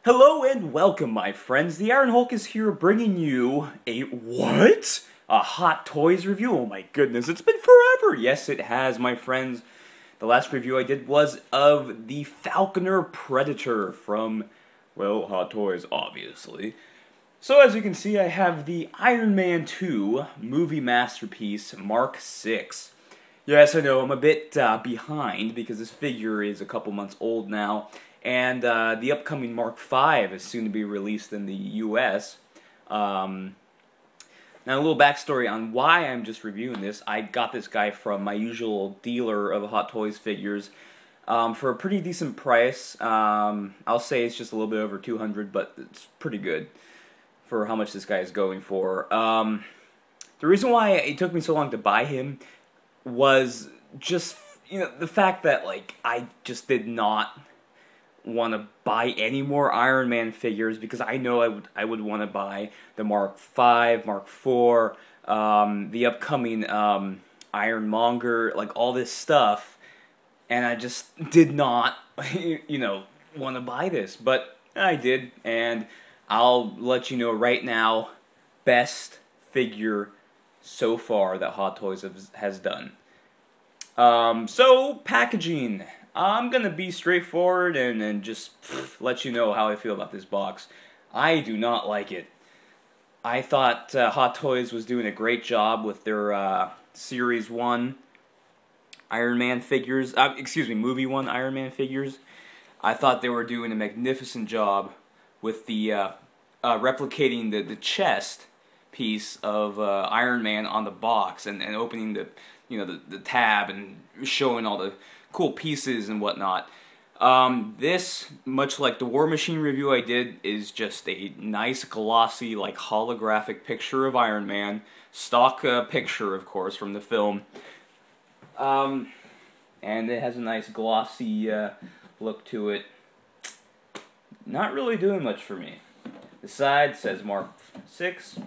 Hello and welcome, my friends. The Theironhulk is here bringing you a what? A Hot Toys review? Oh my goodness, it's been forever! Yes, it has, my friends. The last review I did was of the Falconer Predator from, well, Hot Toys, obviously. So as you can see, I have the Iron Man 2 movie masterpiece Mark 6. Yes, I know, I'm a bit behind because this figure is a couple months old now. And the upcoming Mark V is soon to be released in the US. Now, a little backstory on why I'm just reviewing this. I got this guy from my usual dealer of Hot Toys figures for a pretty decent price. I'll say it's just a little bit over $200, but it's pretty good for how much this guy is going for. The reason why it took me so long to buy him was just, the fact that, I just did not want to buy any more Iron Man figures because I know I would want to buy the Mark V, Mark IV, the upcoming Ironmonger, all this stuff, and I just did not, want to buy this, but I did, and I'll let you know right now, best figure so far that Hot Toys has done. So, packaging. I'm going to be straightforward and just let you know how I feel about this box. I do not like it. I thought Hot Toys was doing a great job with their Series 1 Iron Man figures. Movie 1 Iron Man figures. I thought they were doing a magnificent job with the replicating the chest piece of Iron Man on the box and opening the tab and showing all the cool pieces and whatnot. This, much like the War Machine review I did, is just a nice glossy, holographic picture of Iron Man. Stock picture, of course, from the film. And it has a nice glossy look to it. Not really doing much for me. The side says Mark 6,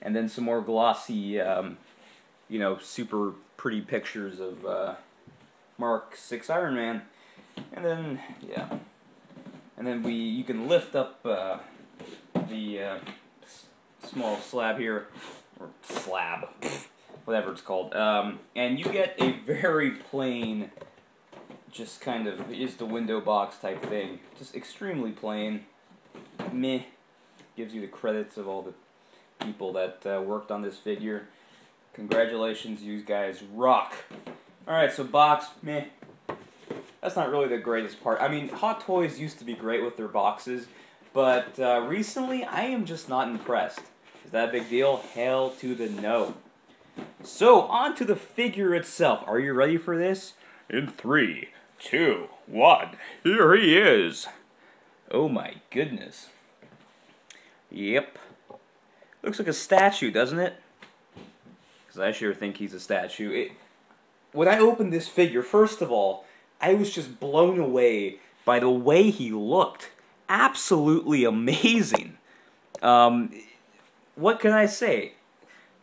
and then some more glossy, super pretty pictures of Mark 6 Iron Man, and then you can lift up the small slab here, or slab, whatever it's called, and you get a very plain, just kind of is the window box type thing, just extremely plain. Meh. Gives you the credits of all the people that worked on this figure. Congratulations, you guys rock. Alright, so box, meh. That's not really the greatest part. I mean, Hot Toys used to be great with their boxes, but recently I am just not impressed. Is that a big deal? Hell to the no. So, on to the figure itself. Are you ready for this? In 3, 2, 1, here he is. Oh my goodness. Yep. Looks like a statue, doesn't it? Because I sure think he's a statue. When I opened this figure, first of all, I was just blown away by the way he looked. Absolutely amazing. What can I say?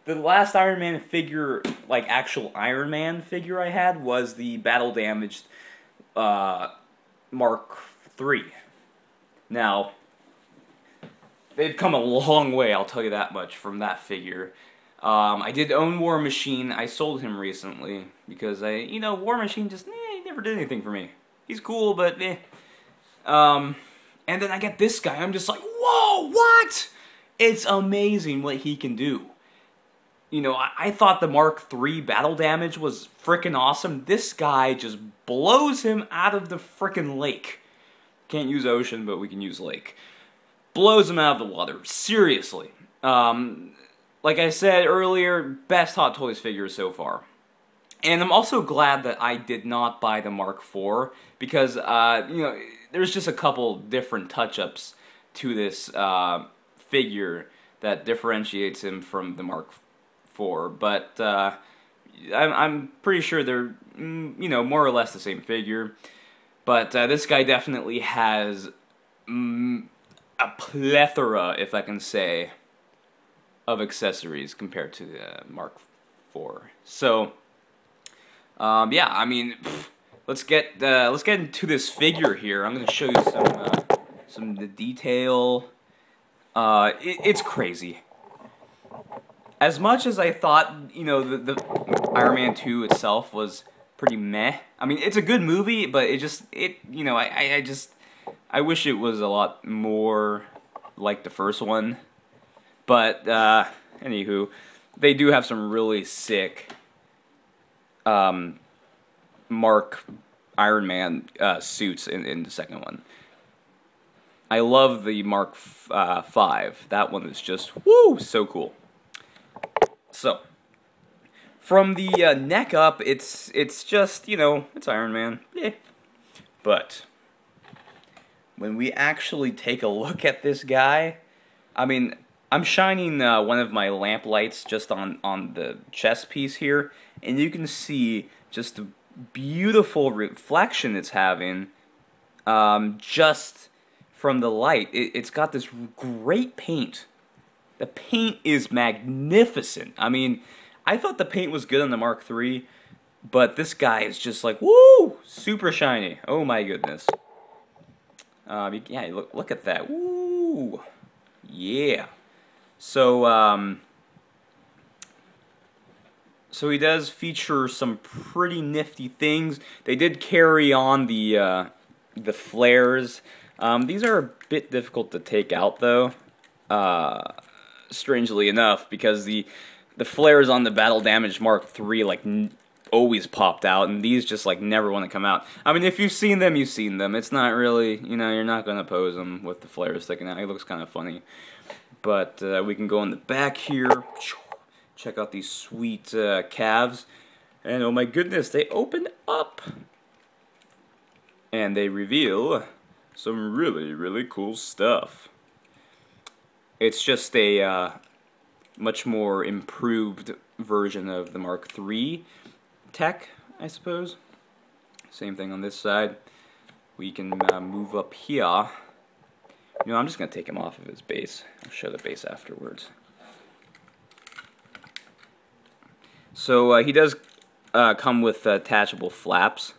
The last Iron Man figure, actual Iron Man figure I had was the battle-damaged Mark III. Now, they've come a long way, I'll tell you that much, from that figure. I did own War Machine. I sold him recently because War Machine just, he never did anything for me. He's cool, but and then I get this guy. I'm just like, whoa, what? It's amazing what he can do. I thought the Mark III battle damage was frickin' awesome. This guy just blows him out of the frickin' lake. Can't use ocean, but we can use lake. Blows him out of the water. Seriously. Like I said earlier, best Hot Toys figure so far. And I'm also glad that I did not buy the Mark IV, because, there's just a couple different touch-ups to this figure that differentiates him from the Mark IV, but I'm pretty sure they're, more or less the same figure. But this guy definitely has a plethora, if I can say, of accessories compared to the Mark IV. So, yeah, I mean, let's get into this figure here. I'm going to show you some of the detail. It's crazy. As much as I thought, you know, the Iron Man 2 itself was pretty meh. I mean, it's a good movie, but you know, I wish it was a lot more like the first one. But, anywho, they do have some really sick, Mark Iron Man, suits in the second one. I love the Mark 5. That one is just, woo, so cool. So, from the neck up, it's just, you know, it's Iron Man. Yeah. But when we actually take a look at this guy, I mean, I'm shining one of my lamp lights just on the chest piece here, and you can see just the beautiful reflection it's having just from the light. It's got this great paint. The paint is magnificent. I mean, I thought the paint was good on the Mark III, but this guy is just like, woo, super shiny. Oh my goodness. Yeah, look at that. Woo, yeah. So, so he does feature some pretty nifty things. They did carry on the flares. These are a bit difficult to take out, though. Strangely enough, because the flares on the battle damage Mark III like always popped out, and these just like never want to come out. I mean, if you've seen them, you've seen them. It's not really, you know, you're not gonna pose them with the flares sticking out. It looks kind of funny. But we can go in the back here, check out these sweet calves, and oh my goodness, they open up, and they reveal some really, really cool stuff. It's just a much more improved version of the Mark III tech, I suppose. Same thing on this side. We can move up here. You know, I'm just going to take him off of his base. I'll show the base afterwards. So he does come with attachable flaps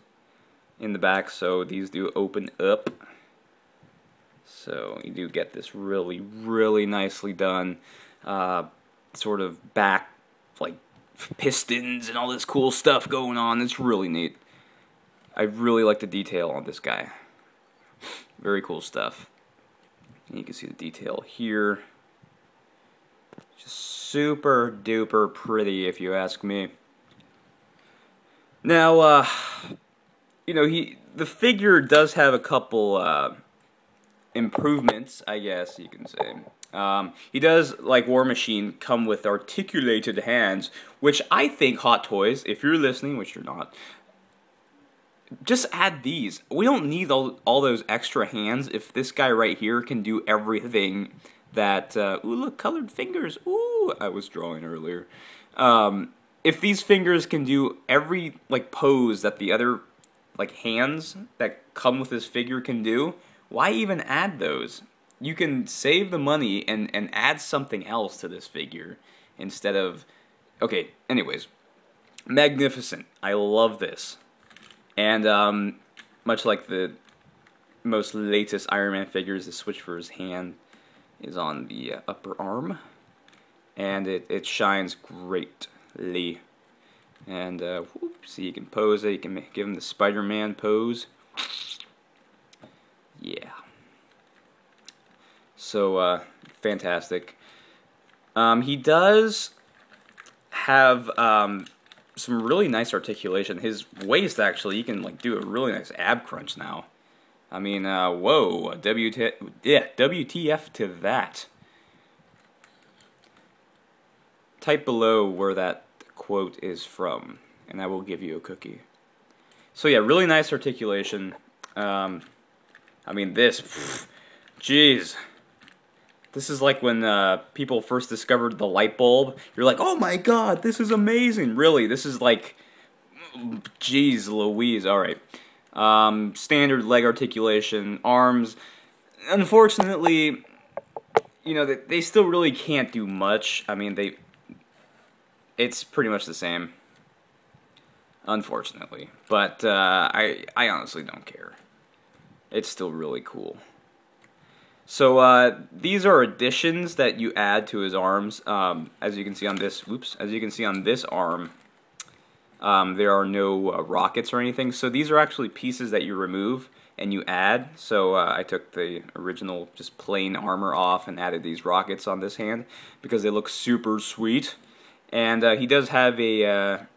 in the back, so these do open up. So you do get this really, really nicely done sort of back, like, pistons and all this cool stuff going on. It's really neat. I really like the detail on this guy. Very cool stuff. And you can see the detail here. Just super duper pretty, if you ask me. Now, you know, the figure does have a couple improvements, I guess you can say. He does, like War Machine, come with articulated hands, which I think Hot Toys, if you're listening, which you're not, just add these. We don't need all those extra hands if this guy right here can do everything that, ooh, look, colored fingers, ooh, I was drawing earlier. If these fingers can do every, like, pose that the other, like, hands that come with this figure can do, why even add those? You can save the money and add something else to this figure instead of... Okay, anyways. Magnificent. I love this. And much like the most latest Iron Man figures, the switch for his hand is on the upper arm. And it shines greatly. And, see, you can pose it. You can give him the Spider-Man pose. Yeah. So, fantastic. He does have some really nice articulation. His waist, actually, you can like do a really nice ab crunch now. I mean, whoa, WTF to that. Type below where that quote is from, and I will give you a cookie. So yeah, really nice articulation. I mean, this, jeez. This is like when people first discovered the light bulb. You're like, oh my god, this is amazing. Really, this is like, jeez Louise. Alright. Standard leg articulation, arms. Unfortunately, you know, they still really can't do much. I mean, it's pretty much the same. Unfortunately. But I honestly don't care. It's still really cool. So these are additions that you add to his arms. As you can see on this, as you can see on this arm, there are no rockets or anything. So these are actually pieces that you remove and you add. So I took the original just plain armor off and added these rockets on this hand because they look super sweet. And he does have a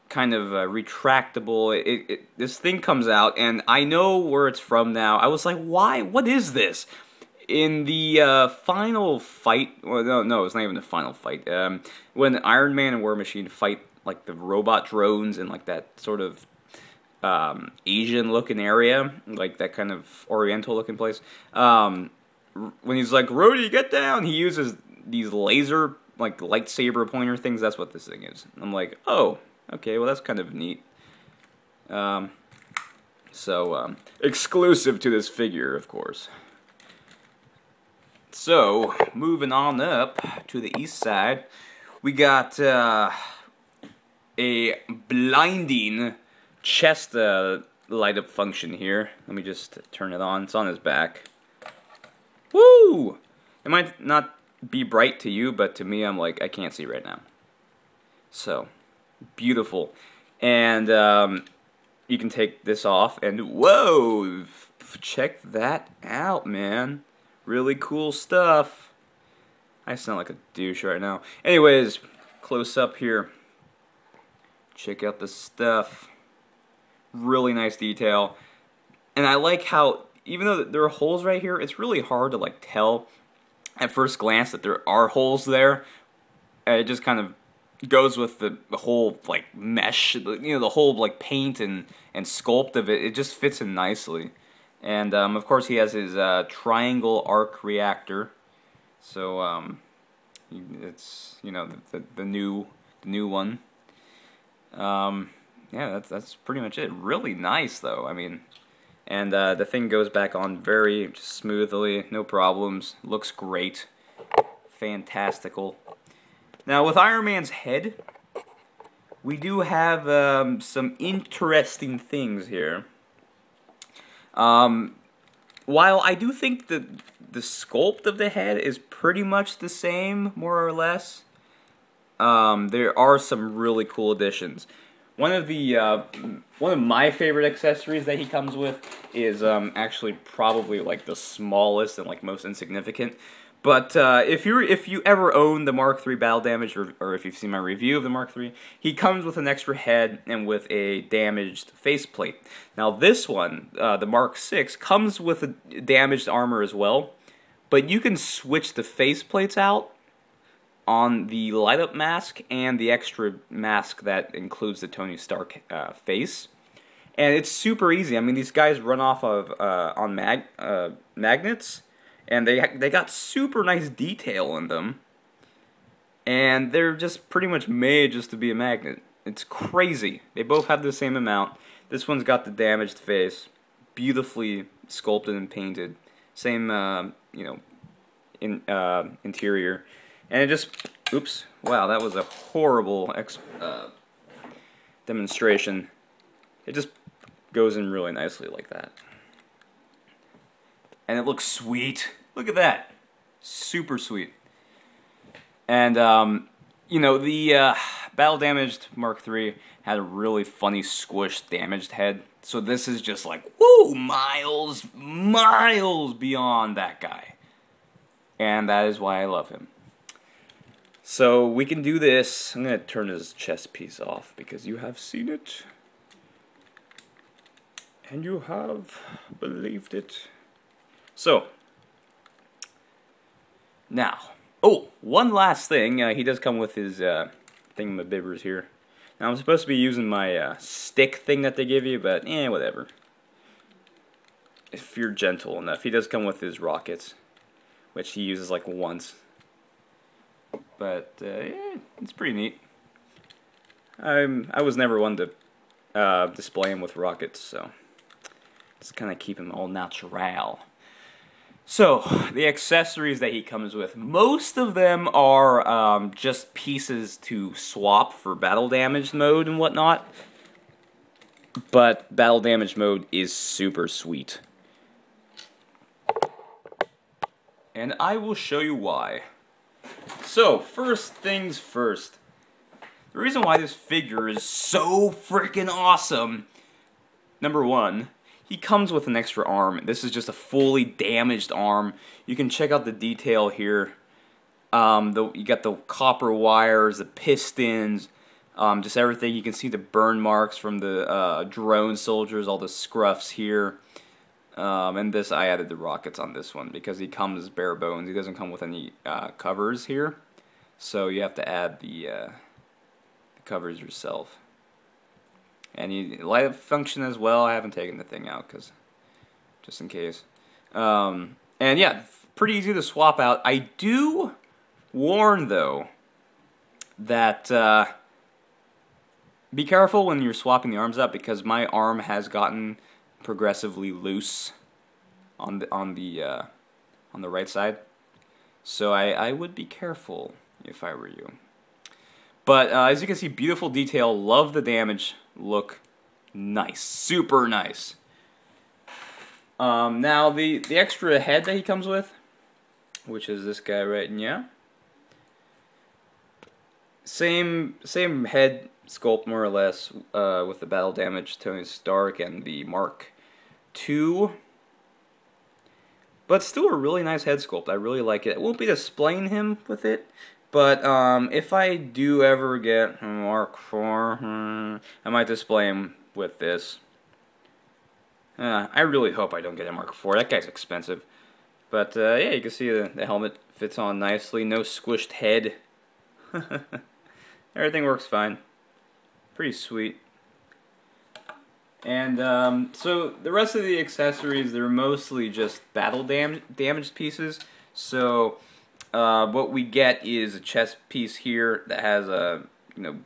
kind of retractable. This thing comes out, and I know where it's from now. I was like, why? What is this? In the final fight, well, no, it's not even the final fight. When Iron Man and War Machine fight like the robot drones in like that sort of Asian-looking area, like that kind of Oriental-looking place. When he's like, "Rhodey, get down!" he uses these laser, like lightsaber pointer things. That's what this thing is. I'm like, oh. Okay, well that's kind of neat. Exclusive to this figure, of course. So, moving on up to the east side, we got a blinding chest light-up function here. Let me just turn it on. It's on his back. Woo! It might not be bright to you, but to me, I'm like, I can't see right now. So... beautiful. And you can take this off and whoa, check that out, man. Really cool stuff. I sound like a douche right now. Anyways, close up here. Check out the stuff. Really nice detail. And I like how, even though there are holes right here, it's really hard to like tell at first glance that there are holes there. It just kind of goes with the whole like mesh, the whole like paint and sculpt of it. It just fits in nicely. And of course he has his triangle arc reactor. So it's the new one. Yeah, that's pretty much it. Really nice though. I mean, and the thing goes back on very smoothly, no problems. Looks great, fantastical. Now, with Iron Man's head, we do have some interesting things here. While I do think that the sculpt of the head is pretty much the same, more or less, there are some really cool additions. One of my favorite accessories that he comes with is actually probably like the smallest and like most insignificant. But if you ever own the Mark III Battle Damage, or if you've seen my review of the Mark III, he comes with an extra head and with a damaged faceplate. Now this one, the Mark VI, comes with a damaged armor as well, but you can switch the faceplates out on the light-up mask and the extra mask that includes the Tony Stark face. And it's super easy. I mean, these guys run off of on magnets. And they got super nice detail in them. And they're just pretty much made just to be a magnet. It's crazy. They both have the same amount. This one's got the damaged face. Beautifully sculpted and painted. Same, interior. And it just... oops. Wow, that was a horrible demonstration. It just goes in really nicely like that. And it looks sweet. Look at that. Super sweet. And, the Battle Damaged Mark III had a really funny squished damaged head. So this is just like, woo, miles beyond that guy. And that is why I love him. So we can do this. I'm going to turn his chest piece off because you have seen it. And you have believed it. So, now, one last thing. He does come with his thingamabibbers here. Now, I'm supposed to be using my stick thing that they give you, but whatever. If you're gentle enough. He does come with his rockets, which he uses like once. But, it's pretty neat. I was never one to display him with rockets, so just kind of keep him all natural. So, the accessories that he comes with, most of them are just pieces to swap for battle damage mode and whatnot. But battle damage mode is super sweet. and I will show you why. So, first things first. The reason why this figure is so freaking awesome, number one, he comes with an extra arm. This is just a fully damaged arm. You can check out the detail here. You got the copper wires, the pistons, just everything. You can see the burn marks from the drone soldiers, all the scruffs here. And this, I added the rockets on this one because he comes bare bones. He doesn't come with any covers here, so you have to add the covers yourself. And you light function as well. I haven't taken the thing out because just in case. And yeah, pretty easy to swap out. I do warn though that be careful when you're swapping the arms out because my arm has gotten progressively loose on the right side, so I would be careful if I were you. But as you can see, beautiful detail. Love the damage look. Nice, super nice. Now the extra head that he comes with, which is this guy right now. Same head sculpt more or less with the battle damage Tony Stark and the Mark II, but still a really nice head sculpt. I really like it. I won't be displaying him with it, but if I do ever get Mark IV, I might display him with this. I really hope I don't get a Mark IV. That guy's expensive. But yeah, you can see the helmet fits on nicely. No squished head. Everything works fine. Pretty sweet. And so the rest of the accessories, they're mostly just battle damaged pieces. So what we get is a chest piece here that has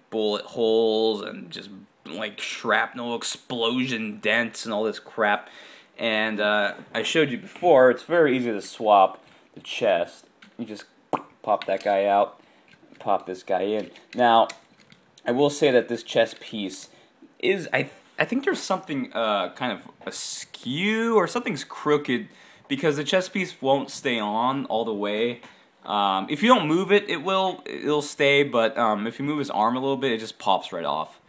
bullet holes and just like shrapnel explosion dents and all this crap. And I showed you before, it's very easy to swap the chest. You just pop that guy out, pop this guy in. Now, I will say that this chest piece is, I think there's something kind of askew or something's crooked because the chest piece won't stay on all the way. If you don't move it, it'll stay, but if you move his arm a little bit, it just pops right off.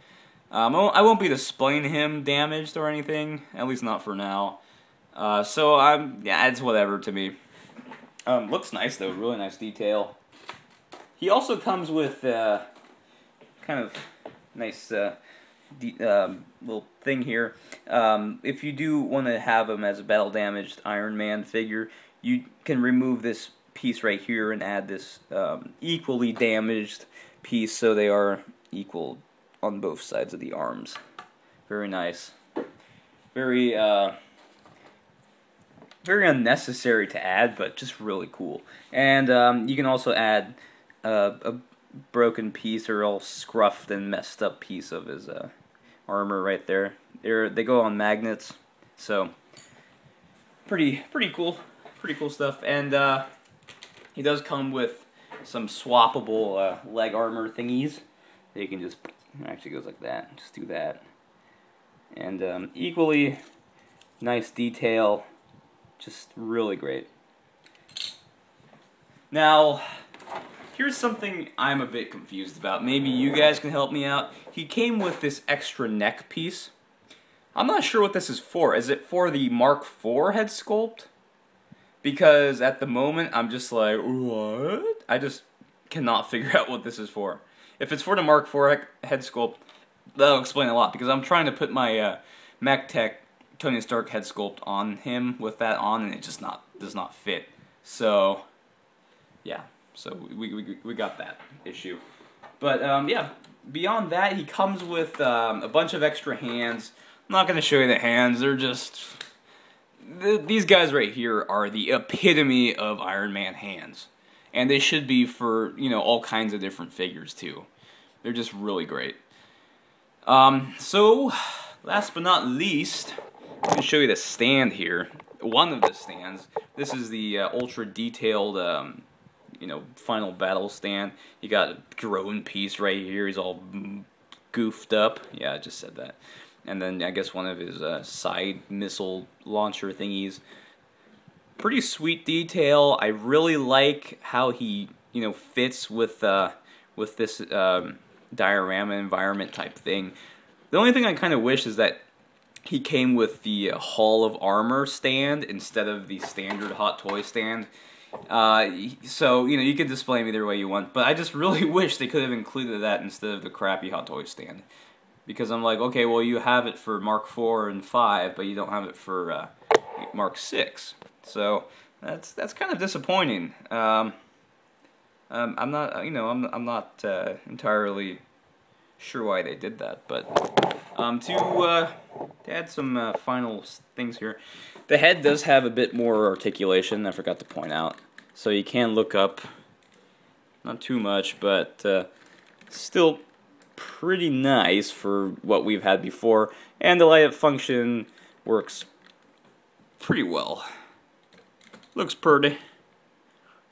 I won't be displaying him damaged or anything, at least not for now. So yeah, it's whatever to me. Looks nice though, really nice detail. He also comes with kind of nice little thing here. If you do want to have him as a battle damaged Iron Man figure, you can remove this piece right here and add this equally damaged piece so they are equal on both sides of the arms. Very nice. Very very unnecessary to add, but just really cool. And you can also add a broken piece or all scruffed and messed up piece of his armor right there. They go on magnets, so pretty cool stuff. And he does come with some swappable leg armor thingies that you can just, it actually goes like that, just do that. And equally nice detail, just really great. Now, here's something I'm a bit confused about. Maybe you guys can help me out. He came with this extra neck piece. I'm not sure what this is for. Is it for the Mark IV head sculpt? Because at the moment, I'm just like, what? I just cannot figure out what this is for. If it's for the Mark IV head sculpt, that'll explain a lot. Because I'm trying to put my MechTech Tony Stark head sculpt on him with that on, and it just does not fit. So, yeah. So we got that issue. But yeah, beyond that, he comes with a bunch of extra hands. I'm not going to show you the hands. They're just... These guys right here are the epitome of Iron Man hands. And they should be for, all kinds of different figures too. They're just really great. So, last but not least, I'm going to show you the stand here. One of the stands. This is the ultra detailed... final battle stand. You got a drone piece right here. He's all goofed up. Yeah, I just said that. And then I guess one of his side missile launcher thingies. Pretty sweet detail. I really like how he, fits with this diorama environment type thing. The only thing I kind of wish is that he came with the Hall of Armor stand instead of the standard Hot Toy stand. So, you can display them either way you want, but I just really wish they could have included that instead of the crappy Hot Toy stand. Because I'm like, okay, well, you have it for Mark 4 and 5, but you don't have it for Mark 6. So that's kind of disappointing. I'm not, I'm not entirely sure why they did that, but to add some final things here, the head does have a bit more articulation. I forgot to point out, so you can look up, not too much, but still pretty nice for what we've had before, and the light up function works pretty well. Looks pretty.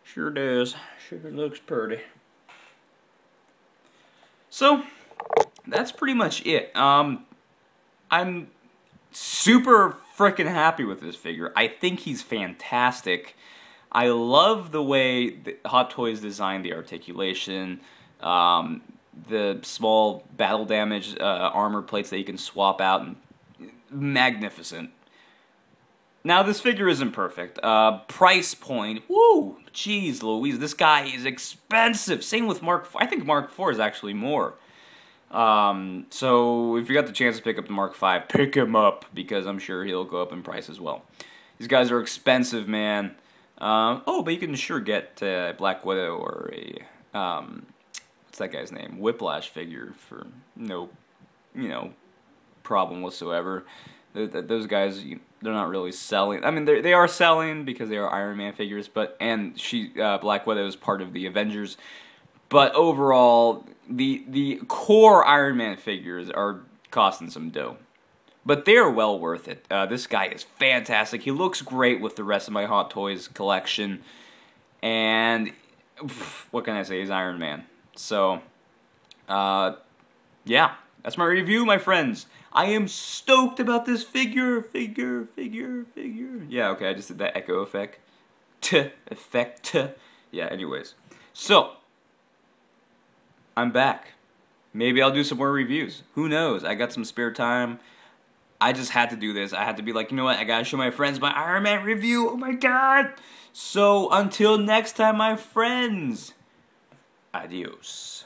Sure does. Sure looks pretty. So, that's pretty much it. I'm super freaking happy with this figure. I think he's fantastic. I love the way Hot Toys designed the articulation, the small battle damage armor plates that you can swap out, and magnificent. Now, this figure isn't perfect. Price point, woo, jeez Louise, this guy is expensive. Same with Mark 4. I think Mark 4 is actually more. So, if you got the chance to pick up the Mark 5, pick him up, because I'm sure he'll go up in price as well. These guys are expensive, man. But you can sure get Black Widow or a, what's that guy's name? Whiplash figure for no, problem whatsoever. Those guys, they're not really selling. I mean, they are selling because they are Iron Man figures, and Black Widow is part of the Avengers. But overall, the core Iron Man figures are costing some dough. But they're well worth it. This guy is fantastic. He looks great with the rest of my Hot Toys collection. And what can I say? He's Iron Man. So, yeah. That's my review, my friends. I am stoked about this figure. Yeah, okay, I just did that echo effect. Effect. Yeah, anyways. So, I'm back. Maybe I'll do some more reviews. Who knows? I got some spare time. I just had to do this. I had to be like, you know what? I gotta show my friends my Iron Man review. Oh my god! So, until next time, my friends. Adios.